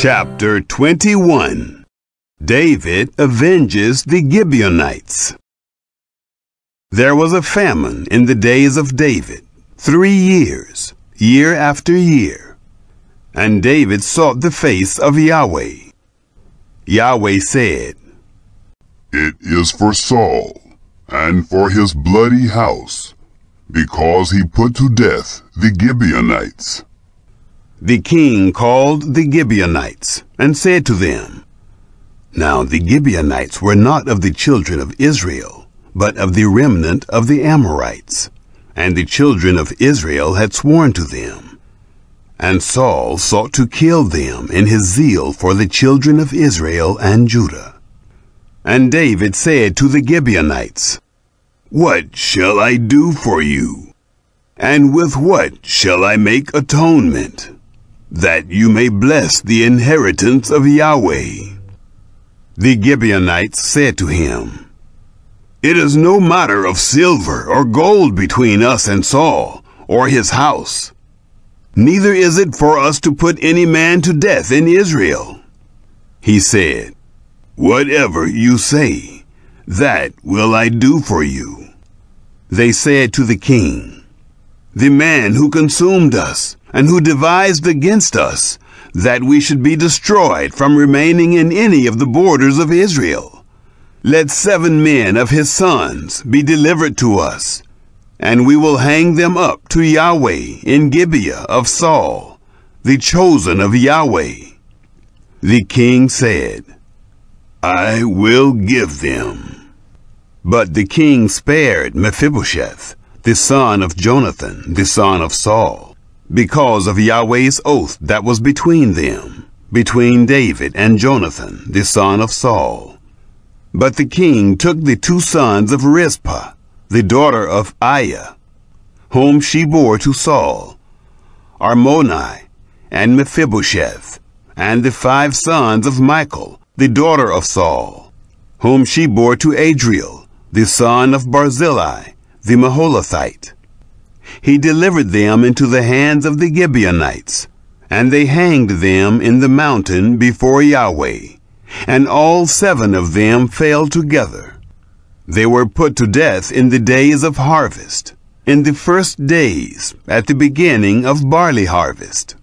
Chapter 21. David avenges the Gibeonites. There was a famine in the days of David, 3 years, year after year. And David sought the face of Yahweh. Yahweh said, "It is for Saul, and for his bloody house, because he put to death the Gibeonites." The king called the Gibeonites, and said to them, Now the Gibeonites were not of the children of Israel, but of the remnant of the Amorites, and the children of Israel had sworn to them. And Saul sought to kill them in his zeal for the children of Israel and Judah. And David said to the Gibeonites, "What shall I do for you? And with what shall I make atonement, that you may bless the inheritance of Yahweh?" The Gibeonites said to him, "It is no matter of silver or gold between us and Saul, or his house. Neither is it for us to put any man to death in Israel." He said, "Whatever you say, that will I do for you." They said to the king, "The man who consumed us, and who devised against us, that we should be destroyed from remaining in any of the borders of Israel, let 7 men of his sons be delivered to us, and we will hang them up to Yahweh in Gibeah of Saul, the chosen of Yahweh." The king said, "I will give them." But the king spared Mephibosheth, the son of Jonathan, the son of Saul, because of Yahweh's oath that was between them, between David and Jonathan, the son of Saul. But the king took the 2 sons of Rizpah, the daughter of Aiah, whom she bore to Saul, Armoni, and Mephibosheth, and the 5 sons of Michal, the daughter of Saul, whom she bore to Adriel, the son of Barzillai, the Maholathite. He delivered them into the hands of the Gibeonites, and they hanged them in the mountain before Yahweh, and all 7 of them fell together. They were put to death in the days of harvest, in the first days, at the beginning of barley harvest.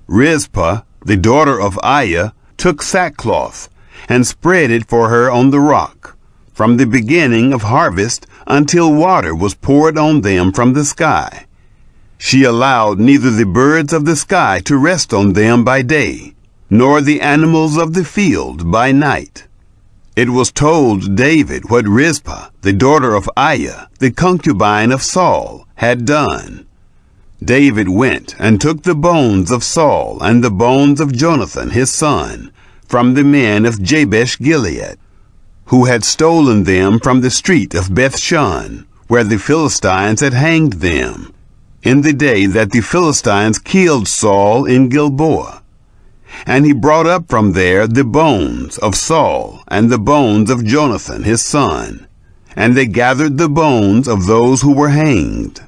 Rizpah, the daughter of Aiah, took sackcloth, and spread it for her on the rock, from the beginning of harvest until water was poured on them from the sky. She allowed neither the birds of the sky to rest on them by day, nor the animals of the field by night. It was told David what Rizpah, the daughter of Aiah, the concubine of Saul, had done. David went and took the bones of Saul and the bones of Jonathan his son from the men of Jabesh Gilead, who had stolen them from the street of Bethshan, where the Philistines had hanged them, in the day that the Philistines killed Saul in Gilboa. And he brought up from there the bones of Saul and the bones of Jonathan his son, and they gathered the bones of those who were hanged.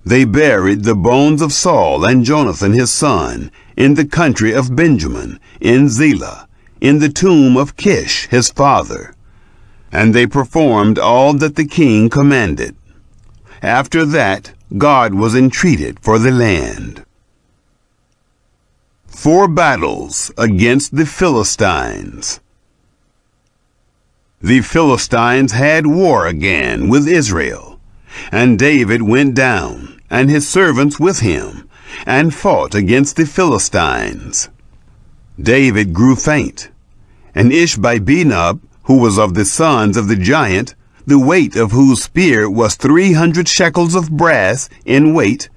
They buried the bones of Saul and Jonathan his son in the country of Benjamin, in Zelah, in the tomb of Kish his father. And they performed all that the king commanded. After that, God was entreated for the land. 4 battles against the Philistines. The Philistines had war again with Israel, and David went down, and his servants with him, and fought against the Philistines. David grew faint, and Ishbi-Benob, who was of the sons of the giant, the weight of whose spear was 300 shekels of brass in weight,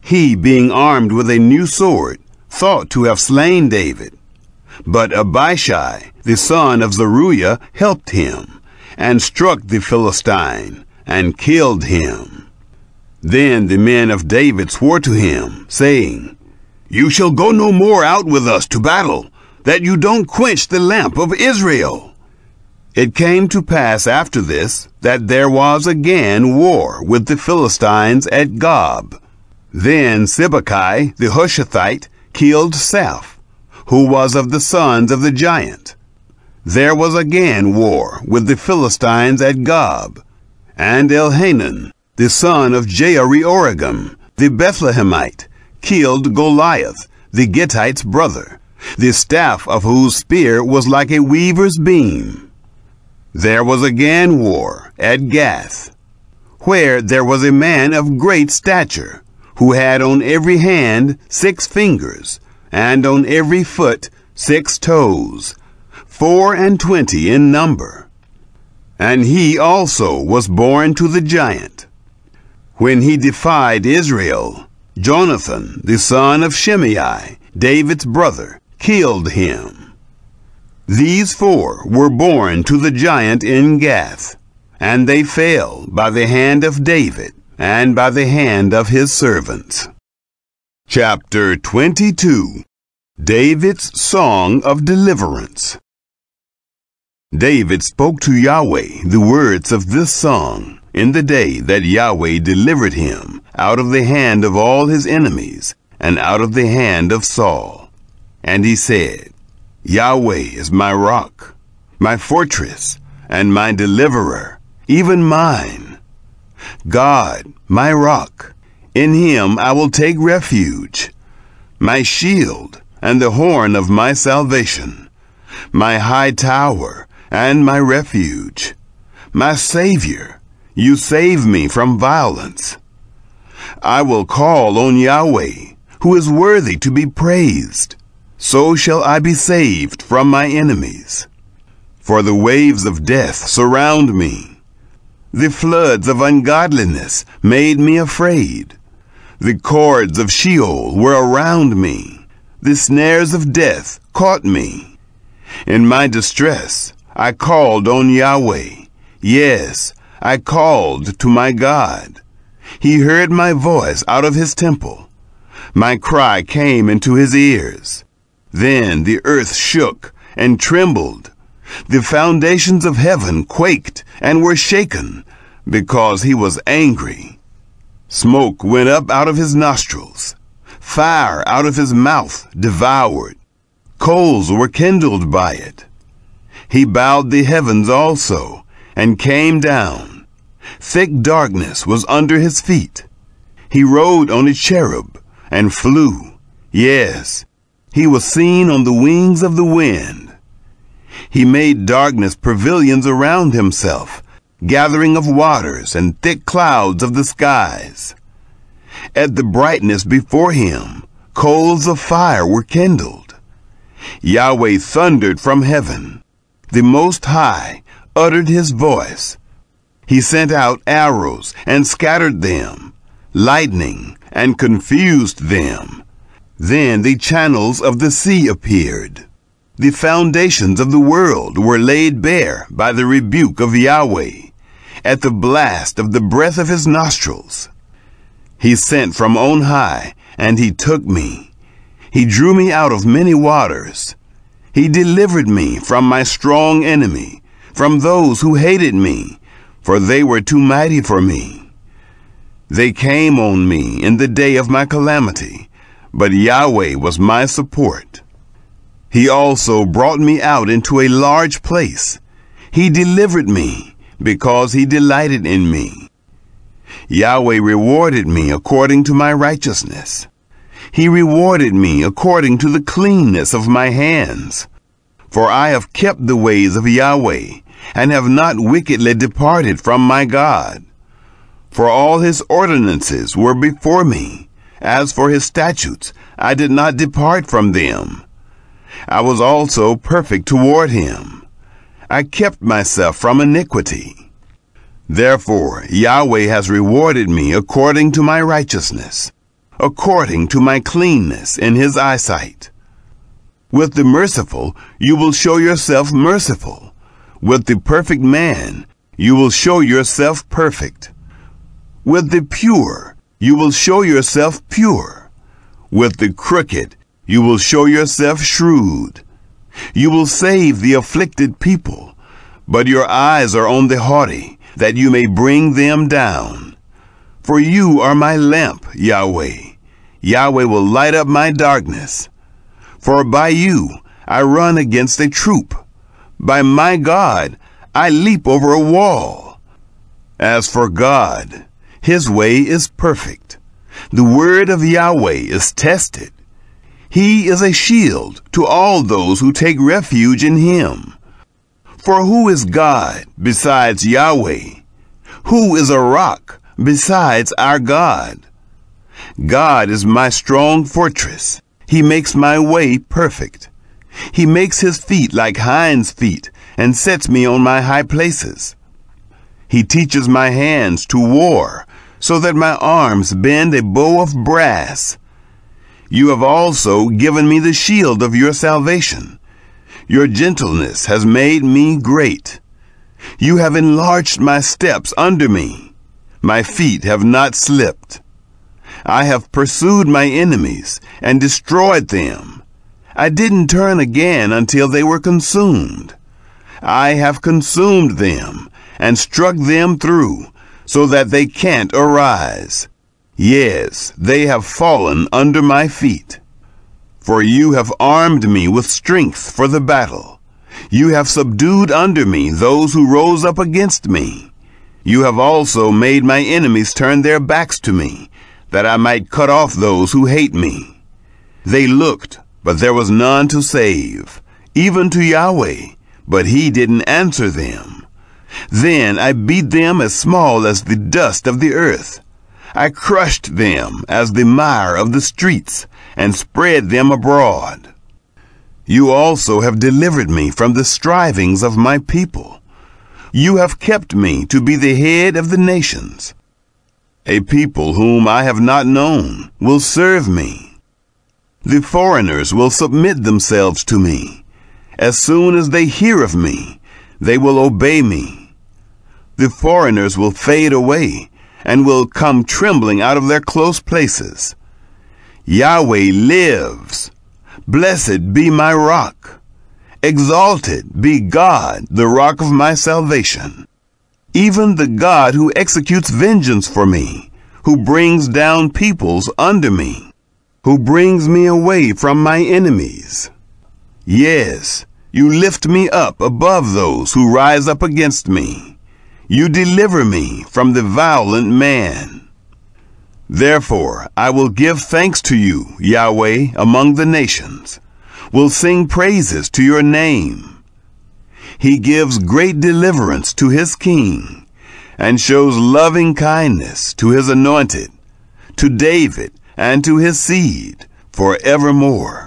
he, being armed with a new sword, thought to have slain David. But Abishai, the son of Zeruiah, helped him, and struck the Philistine, and killed him. Then the men of David swore to him, saying, "You shall go no more out with us to battle, that you don't quench the lamp of Israel." It came to pass after this, that there was again war with the Philistines at Gob. Then Sibbecai the Hushathite killed Saph, who was of the sons of the giant. There was again war with the Philistines at Gob, and Elhanan, the son of Jehoiarib, the Bethlehemite, killed Goliath, the Gittite's brother, the staff of whose spear was like a weaver's beam. There was again war at Gath, where there was a man of great stature, who had on every hand 6 fingers, and on every foot 6 toes, 24 in number. And he also was born to the giant. When he defied Israel, Jonathan, the son of Shimei, David's brother, killed him. These 4 were born to the giant in Gath, and they fell by the hand of David and by the hand of his servants. Chapter 22. David's Song of Deliverance. David spoke to Yahweh the words of this song in the day that Yahweh delivered him out of the hand of all his enemies and out of the hand of Saul. And he said, Yahweh is my rock, my fortress, and my deliverer, even mine. God, my rock, in him I will take refuge, my shield and the horn of my salvation, my high tower and my refuge, my Savior, you save me from violence. I will call on Yahweh, who is worthy to be praised. So shall I be saved from my enemies. For the waves of death surround me. The floods of ungodliness made me afraid. The cords of Sheol were around me. The snares of death caught me. In my distress, I called on Yahweh. Yes, I called to my God. He heard my voice out of his temple. My cry came into his ears. Then the earth shook and trembled. The foundations of heaven quaked and were shaken, because he was angry. Smoke went up out of his nostrils. Fire out of his mouth devoured. Coals were kindled by it. He bowed the heavens also, and came down. Thick darkness was under his feet. He rode on a cherub, and flew. Yes, he was seen on the wings of the wind. He made darkness pavilions around himself, gathering of waters and thick clouds of the skies. At the brightness before him, coals of fire were kindled. Yahweh thundered from heaven. The Most High uttered his voice. He sent out arrows and scattered them, lightning and confused them. Then the channels of the sea appeared. The foundations of the world were laid bare by the rebuke of Yahweh, at the blast of the breath of his nostrils. He sent from on high, and he took me. He drew me out of many waters. He delivered me from my strong enemy, from those who hated me, for they were too mighty for me. They came on me in the day of my calamity, but Yahweh was my support. He also brought me out into a large place. He delivered me, because he delighted in me. Yahweh rewarded me according to my righteousness. He rewarded me according to the cleanness of my hands. For I have kept the ways of Yahweh, and have not wickedly departed from my God. For all his ordinances were before me. As for his statutes, I did not depart from them. I was also perfect toward him. I kept myself from iniquity. Therefore Yahweh has rewarded me according to my righteousness, according to my cleanness in his eyesight. With the merciful you will show yourself merciful. With the perfect man you will show yourself perfect. With the pure you will show yourself pure. With the crooked you will show yourself shrewd. You will save the afflicted people, but your eyes are on the haughty, that you may bring them down. For you are my lamp, Yahweh. Yahweh will light up my darkness. For by you I run against a troop. By my God I leap over a wall. As for God, his way is perfect. The word of Yahweh is tested. He is a shield to all those who take refuge in him. For who is God besides Yahweh? Who is a rock besides our God? God is my strong fortress. He makes my way perfect. He makes his feet like hinds' feet and sets me on my high places. He teaches my hands to war, so that my arms bend a bow of brass. You have also given me the shield of your salvation. Your gentleness has made me great. You have enlarged my steps under me. My feet have not slipped. I have pursued my enemies and destroyed them. I didn't turn again until they were consumed. I have consumed them and struck them through, so that they can't arise. Yes, they have fallen under my feet. For you have armed me with strength for the battle. You have subdued under me those who rose up against me. You have also made my enemies turn their backs to me, that I might cut off those who hate me. They looked, but there was none to save, even to Yahweh, but he didn't answer them. Then I beat them as small as the dust of the earth. I crushed them as the mire of the streets, and spread them abroad. You also have delivered me from the strivings of my people. You have kept me to be the head of the nations. A people whom I have not known will serve me. The foreigners will submit themselves to me. As soon as they hear of me, they will obey me. The foreigners will fade away and will come trembling out of their close places. Yahweh lives. Blessed be my rock. Exalted be God, the rock of my salvation. Even the God who executes vengeance for me, who brings down peoples under me, who brings me away from my enemies. Yes, you lift me up above those who rise up against me. You deliver me from the violent man. Therefore I will give thanks to you, Yahweh, among the nations, will sing praises to your name. He gives great deliverance to his king, and shows loving kindness to his anointed, to David and to his seed forevermore.